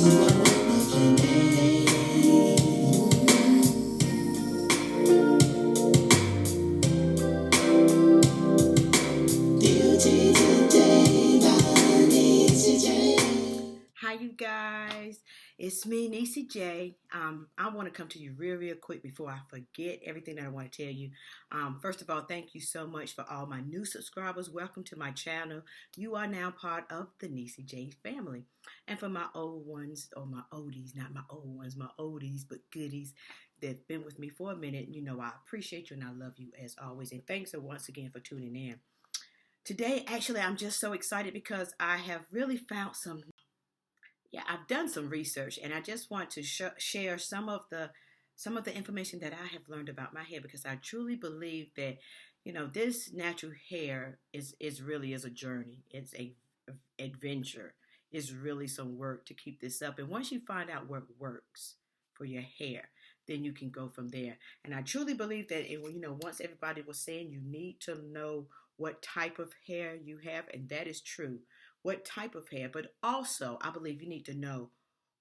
Hi, you guys. It's me, NeeCJae. I want to come to you real quick before I forget everything that I want to tell you. First of all, thank you so much for all my new subscribers. Welcome to my channel. You are now part of the NeeCJae family. And for my old ones, or my oldies, not my old ones, my oldies, but goodies that've been with me for a minute, you know I appreciate you and I love you as always. And thanks once again for tuning in. Today, actually, I'm just so excited because I have really found I've done some research, and I just want to share some of the information that I have learned about my hair, because I truly believe that this natural hair is really is a journey. It's a adventure. It's really some work to keep this up, and once you find out what works for your hair, then you can go from there. And I truly believe that once everybody was saying you need to know what type of hair you have, and that is true, what type of hair, but also I believe you need to know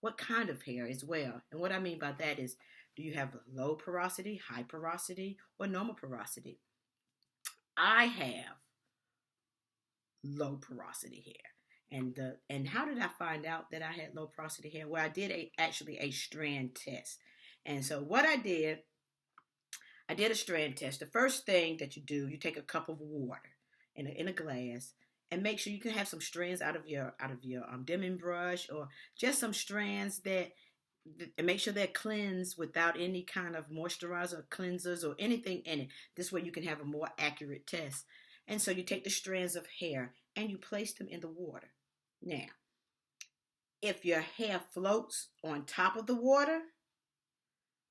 what kind of hair as well. And what I mean by that is, do you have low porosity, high porosity, or normal porosity? I have low porosity hair. And how did I find out that I had low porosity hair? Well, I did actually a strand test. And so what I did a strand test. The first thing that you do, you take a cup of water in a glass, and make sure you can have some strands out of your dimming brush, or just some strands and make sure they're cleansed without any kind of moisturizer or cleansers or anything in it. This way you can have a more accurate test. And so you take the strands of hair and you place them in the water. Now, if your hair floats on top of the water,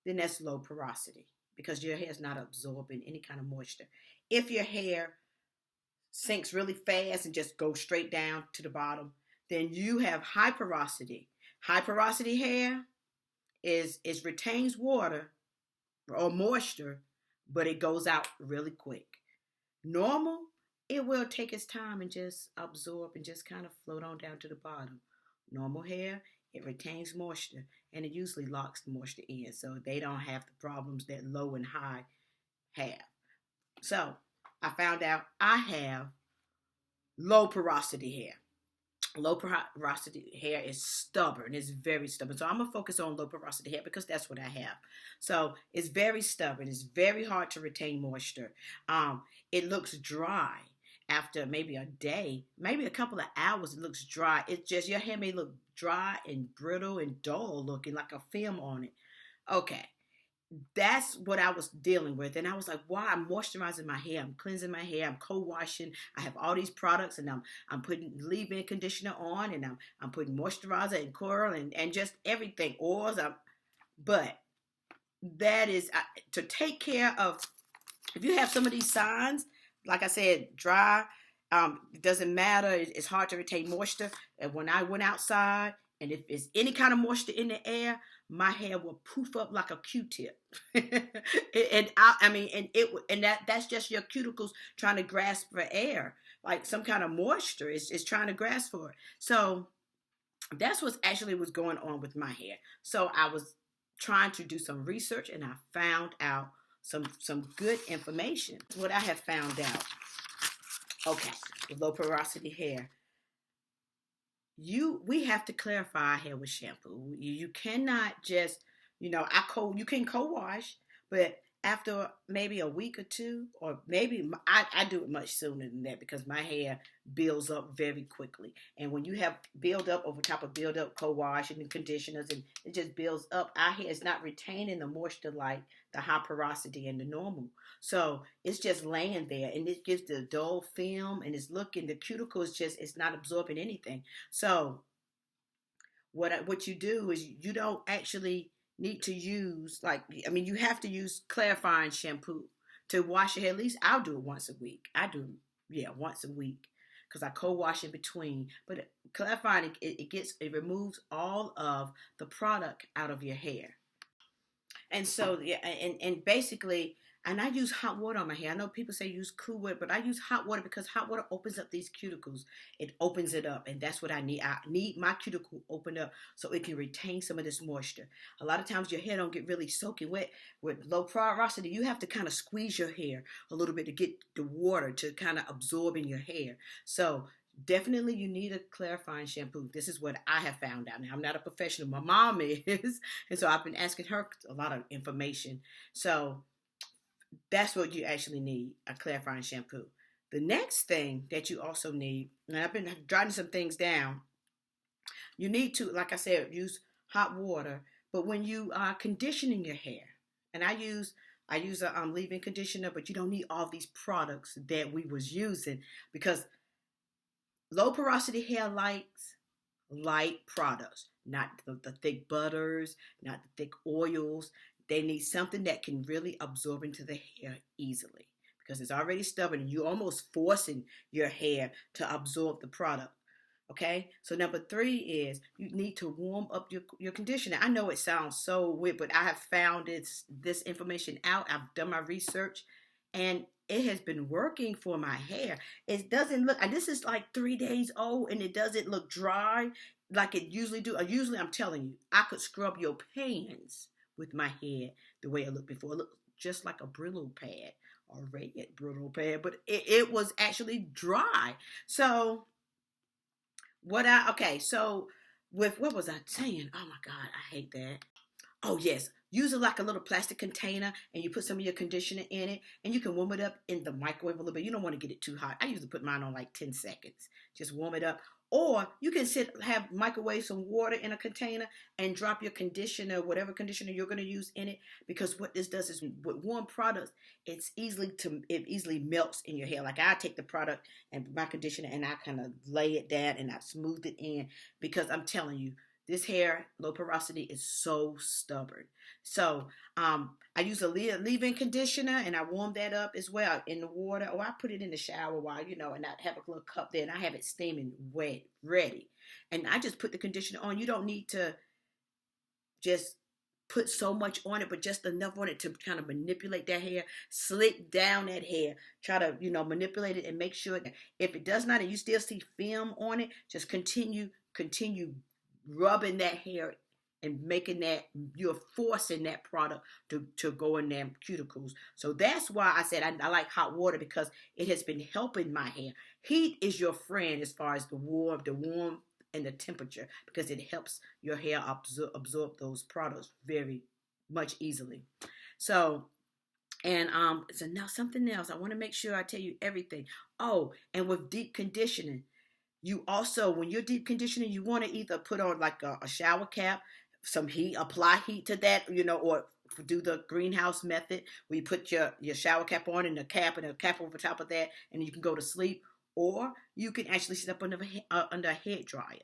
then that's low porosity, because your hair is not absorbing any kind of moisture. If your hair sinks really fast and just goes straight down to the bottom, then you have high porosity. High porosity hair is retains water or moisture, but it goes out really quick. Normal, it will take its time and just absorb and just kind of float on down to the bottom. Normal hair, it retains moisture, and it usually locks the moisture in, so they don't have the problems that low and high have. So I found out I have low porosity hair. Low porosity hair is stubborn. It's very stubborn. So I'm going to focus on low porosity hair because that's what I have. So it's very stubborn. It's very hard to retain moisture. It looks dry after maybe a day, maybe a couple of hours. It looks dry. It's just your hair may look dry and brittle and dull looking, like a film on it. Okay. That's what I was dealing with. And I was like, why? I'm moisturizing my hair. I'm cleansing my hair. I'm co-washing. I have all these products, and I'm putting leave-in conditioner on, and I'm putting moisturizer and curl and just everything, oils. But that is to take care of. If you have some of these signs, like I said, dry, it doesn't matter. It's hard to retain moisture. And when I went outside, and if there's any kind of moisture in the air, my hair will poof up like a Q-tip. That's just your cuticles trying to grasp for air, like some kind of moisture is trying to grasp for it. So that's what actually was going on with my hair. So I was trying to do some research, and I found out some good information. What I have found out, okay, with low porosity hair, we have to clarify our hair with shampoo. You cannot just, you can co-wash, but after maybe a week or two, or maybe I do it much sooner than that, because my hair builds up very quickly. And when you have build up over top of build up co-wash and conditioners, and it just builds up, our hair is not retaining the moisture like the high porosity and the normal. So it's just laying there, and it gives the dull film, and the cuticle is just, it's not absorbing anything. So what you do is, you don't actually need to use, you have to use clarifying shampoo to wash your hair. At least I'll do it once a week. Once a week, because I co-wash in between. But clarifying, it removes all of the product out of your hair. And so, and basically, And I use hot water on my hair. I know people say use cool water, but I use hot water because hot water opens up these cuticles. It opens it up, and that's what I need. I need my cuticle opened up so it can retain some of this moisture. A lot of times your hair don't get really soaking wet with low porosity. You have to kind of squeeze your hair a little bit to get the water to kind of absorb in your hair. So definitely you need a clarifying shampoo. This is what I have found out. Now, I'm not a professional. My mom is, and so I've been asking her a lot of information. So that's what you actually need, a clarifying shampoo. The next thing that you also need, and I've been jotting some things down, you need to, like I said, use hot water. But when you are conditioning your hair, and I use a leave-in conditioner, but you don't need all these products that we was using because low porosity hair likes light products, not the thick butters, not the thick oils. They need something that can really absorb into the hair easily because it's already stubborn and you're almost forcing your hair to absorb the product. Okay, so number 3 is you need to warm up your conditioner. I know it sounds so weird, but I have found this information out. I've done my research and it has been working for my hair. It doesn't look, and this is like 3 days old and it doesn't look dry like it usually do. Usually I'm telling you, I could scrub your pans with my hair the way it looked before. It looked just like a Brillo pad or red Brillo pad, but it was actually dry. So so with what was I saying? Oh my God, I hate that. Oh yes, use it like a little plastic container, and you put some of your conditioner in it, and you can warm it up in the microwave a little bit. You don't want to get it too hot. I usually put mine on like 10 seconds. Just warm it up. Or you can have microwave some water in a container and drop your conditioner, whatever conditioner you're going to use in it. Because what this does is with warm products, it easily melts in your hair. Like I take the product and my conditioner and I kind of lay it down and I smooth it in because I'm telling you, this hair, low porosity, is so stubborn. So I use a leave-in conditioner and I warm that up as well in the water. Or I put it in the shower while, and I have a little cup there and I have it steaming wet, ready. And I just put the conditioner on. You don't need to just put so much on it, but just enough on it to kind of manipulate that hair, slick down that hair, try to, manipulate it and make sure that if it does not, and you still see film on it, just continue rubbing that hair and making that, you're forcing that product to go in them cuticles. So that's why I said I like hot water because it has been helping my hair. Heat is your friend as far as the warm and the temperature because it helps your hair absorb those products very much easily. So now something else. I want to make sure I tell you everything. Oh, and with deep conditioning, you also, when you're deep conditioning, you want to either put on like a shower cap, some heat, apply heat to that, or do the greenhouse method where you put your shower cap on and a cap over top of that, and you can go to sleep. Or you can actually sit up under a head dryer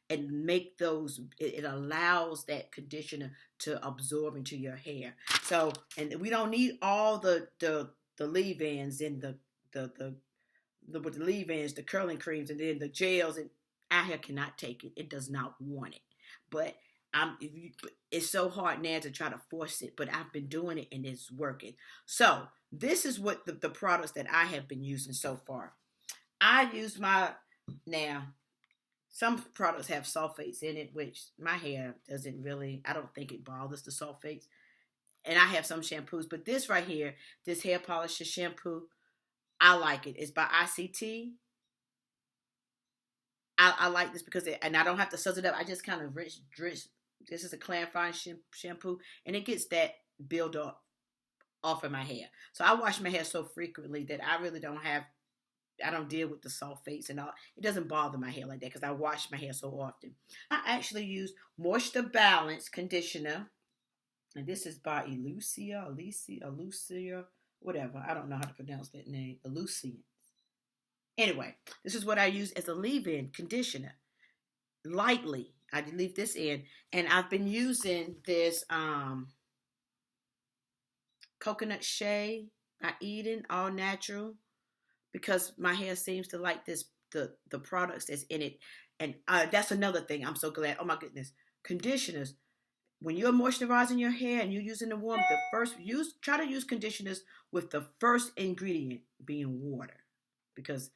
and make those. It allows that conditioner to absorb into your hair. So, and we don't need all the leave-ins and with the leave-ins, the curling creams, and then the gels, and our hair cannot take it. It does not want it. But it's so hard now to try to force it, but I've been doing it and it's working. So this is what the products that I have been using so far. I use now, some products have sulfates in it, which my hair doesn't really, I don't think it bothers the sulfates. And I have some shampoos, but this right here, this hair polisher shampoo, I like it. It's by ICT. I like this because and I don't have to suds it up. I just kind of drench. This is a clarifying shampoo, and it gets that build up off of my hair. So I wash my hair so frequently that I really I don't deal with the sulfates and all. It doesn't bother my hair like that because I wash my hair so often. I actually use Moisture Balance Conditioner, and this is by Alicia, whatever. I don't know how to pronounce that name. Elucian. Anyway, this is what I use as a leave-in conditioner. Lightly, I leave this in, and I've been using this Coconut Shea by Eden, all natural, because my hair seems to like the products that's in it. And that's another thing. I'm so glad. Oh my goodness, conditioners. when you're moisturizing your hair and you're using the warm, try to use conditioners with the first ingredient being water, because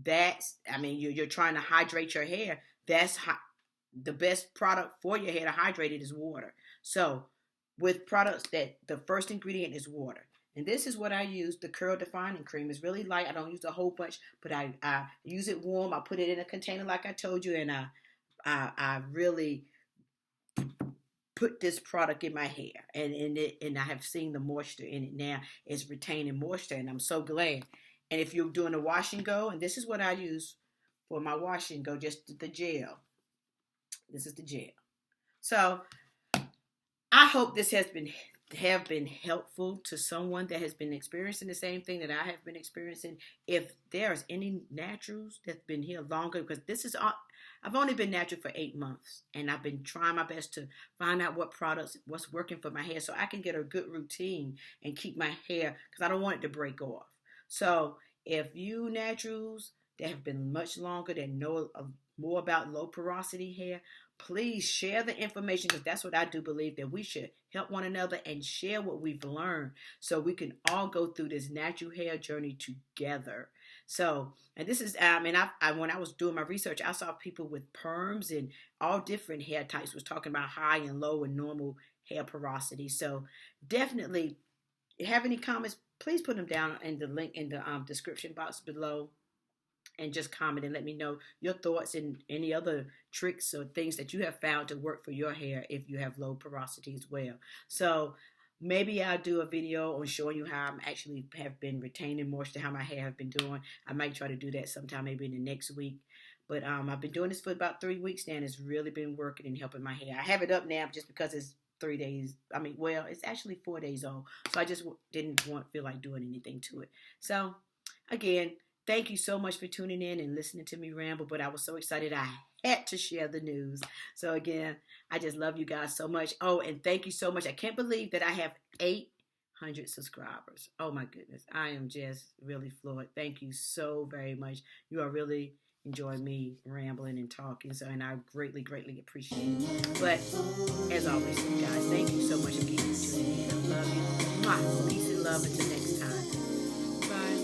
you're trying to hydrate your hair. The best product for your hair to hydrate it is water. So with products that the first ingredient is water. And this is what I use. The curl defining cream is really light. I don't use a whole bunch, but I use it warm. I put it in a container like I told you, and I really put this product in my hair, and I have seen the moisture in it now. It's retaining moisture, and I'm so glad. And if you're doing a wash and go, and this is what I use for my wash and go, just the gel. This is the gel. So I hope this have been helpful to someone that has been experiencing the same thing that I have been experiencing. If there's any naturals that's been here longer, because I've only been natural for 8 months, and I've been trying my best to find out what's working for my hair, so I can get a good routine and keep my hair, because I don't want it to break off. So if you naturals that have been much longer, that know more about low porosity hair, please share the information, because that's what I do believe, that we should help one another and share what we've learned so we can all go through this natural hair journey together. So, and this is, when I was doing my research, I saw people with perms and all different hair types was talking about high and low and normal hair porosity. So definitely, if you have any comments, please put them down in the link in the description box below. And just comment and let me know your thoughts and any other tricks or things that you have found to work for your hair if you have low porosity as well. So maybe I'll do a video on showing you how I'm actually have been retaining moisture, how my hair have been doing. I might try to do that sometime maybe in the next week. But I've been doing this for about 3 weeks now, and it's really been working and helping my hair. I have it up now just because it's 3 days. It's actually 4 days old. So I just didn't feel like doing anything to it. So again, thank you so much for tuning in and listening to me ramble, but I was so excited I had to share the news. So again, I just love you guys so much. Oh, and thank you so much. I can't believe that I have 800 subscribers. Oh my goodness. I am just really floored. Thank you so very much. You are really enjoying me rambling and talking, and I greatly, greatly appreciate it. But as always, guys, thank you so much again for tuning in. I love you. Mwah. Peace and love until next time. Bye.